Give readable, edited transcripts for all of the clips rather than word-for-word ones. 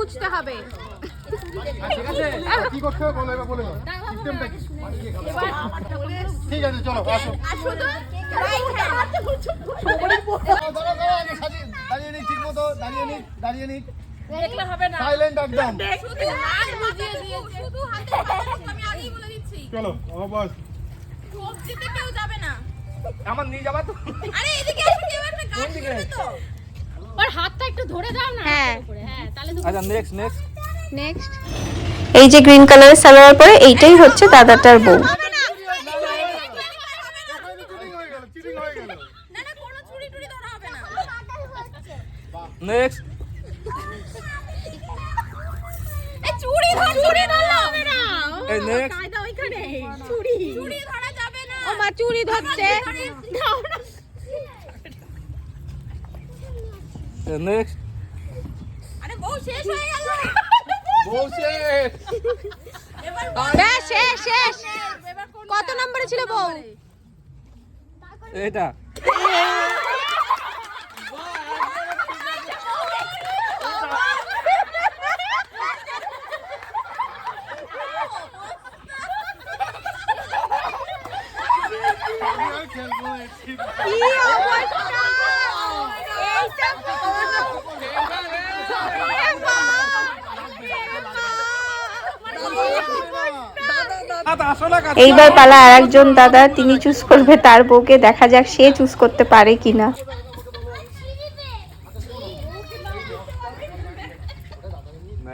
বুঝতে হবে। ঠিক আছে কি করতে হবে বলো এবার বলে দাও সিস্টেমটা কি ঠিক আছে চলো আসো শুধু দাঁড়িয়ে নিক ঠিক মতো দাঁড়িয়ে নিক দেখলে হবে না, সাইলেন্ট একদম শুধু হাত বুঝিয়ে দিয়েছে, শুধু হাতে আমি আগেই বলে দিচ্ছি চলো বাস সবজিতে কেউ যাবে না। আমার নিয়ে যাবা তো আরে এদিকে এসে কেউ একটা গান শুনবে তো। ওর হাতটা একটু ধরে দাও না। হ্যাঁ তাহলে তো আচ্ছা নেক্সট এই যে গ্রিন কালারের সালোয়ার পরে এইটাই হচ্ছে দাদাটার বউ। না না কোনো চুরি টুরি ধরা হবে না। নেক্সট এই চুরি ধরলে হবে না। এই নেক্সট কায়দা ওইখানে চুরি ধরা যাবে না। ও মা চুরি ধরছে। দাও না। নেক্সট আরে বউ শেষ হয়ে গেল। বসে এবার শেষ কত নম্বরে ছিল বউ? এটা এইবার পালা আর একজন দাদা, তিনি চুজ করবে তার বউকে, দেখা যাক সে চুজ করতে পারে কিনা।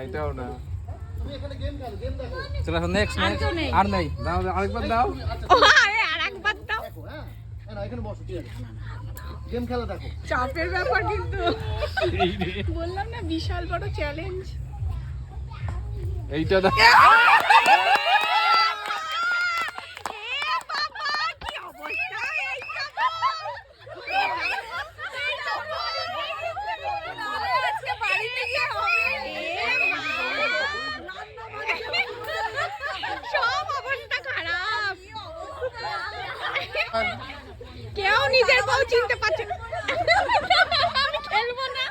এটাও না চলো নেক্সট আর নেই দাও আরেকবার দাও আরেকবার দাও। হ্যাঁ না এখানে বসো ঠিক আছে গেম খেলা দেখো চাপের ব্যাপার কিন্তু বললাম না বিশাল বড় চ্যালেঞ্জ। এইটা দাও কেউ নিজের বউ চিনতে পারছে না। আমি খেলবো না।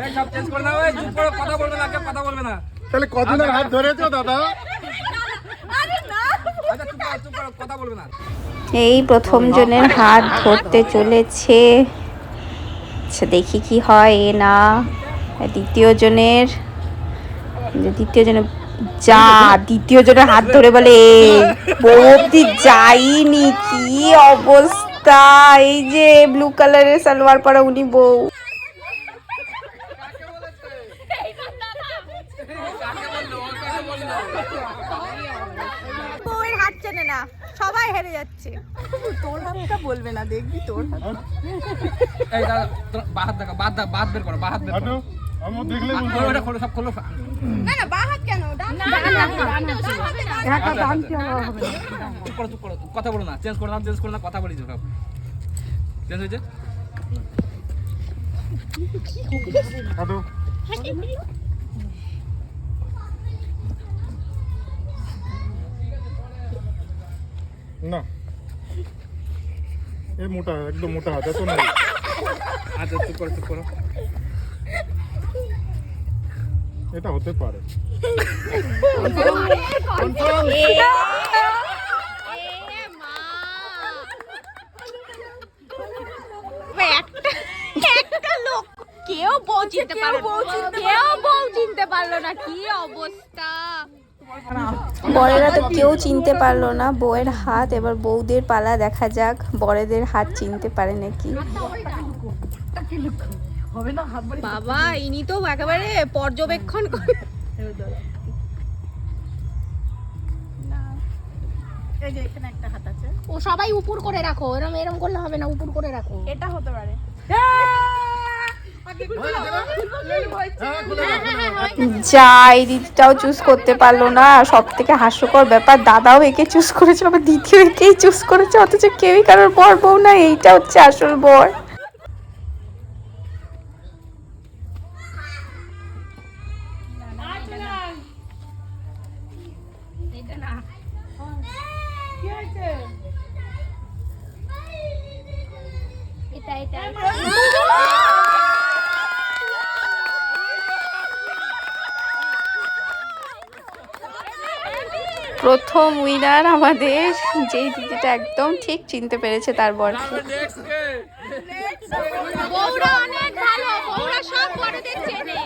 এই সব চেঞ্জ করে দাও এই চুপ করো কথা বলবে না কেউ কথা বলবে না তাহলে কদিনের হাত ধরেছো দাদা আরে না আচ্ছা চুপ করো কথা বলবে না এই প্রথম জনের হাত ধরতে চলেছে। আচ্ছা দেখি কি হয়। না দ্বিতীয় জনের দ্বিতীয় জনের হাত ধরে বলে বউ অব্দি যাইনি, কি অবস্থা। এই যে ব্লু কালারের সালোয়ার পরা উনি বউ। বউয়ের হাত চেনে না, সবাই হেরে যাচ্ছে। তোর হাতটা বলবে না, দেখবি তোর হাত। এই দাদা বাহাত দেখো বাদ বের করো বাহাত বের করো আমি দেখলে ওটা খোলো সব খোলো না না বা হাত কেন? ডান না হবে না। একটা দাম কি হবে চুপ করো কথা বলো না চেঞ্জ করে না কথা বলি সব চেঞ্জ হয়েছে হাঁটো না এই মোটা একদম মোটা হাত এত না আচ্ছা চুপ করো এটা হতে পারে একটা লোক কেউ বউ চিনতে পারলো না, কি অবস্থা। বরেরা তো কেউ চিনতে পারলো না বউয়ের হাত। এবার বউদের পালা, দেখা যাক বরেদের হাত চিনতে পারে নাকি। বাবা ইনি তো একেবারে পর্যবেক্ষণ করে। এই যে এখানে একটা হাত আছে। ও সবাই উপর করে রাখো, এরকম করলে হবে না, উপর করে রাখো। এটা হতে পারে। যাই দিদিটাও চুজ করতে পারলো না। সব থেকে হাস্যকর ব্যাপার, দাদাও একে চুজ করেছে, আবার দ্বিতীয় একেই চুজ করেছে, অথচ কেউই কারোর বর বউ না। এইটা হচ্ছে আসল বর। এটা প্রথম উইনার আমাদের, যেই দিদিটা একদম ঠিক চিনতে পেরেছে তার বরকে। বউরা অনেক ভালো, বউরা সব বড়দের চেনে।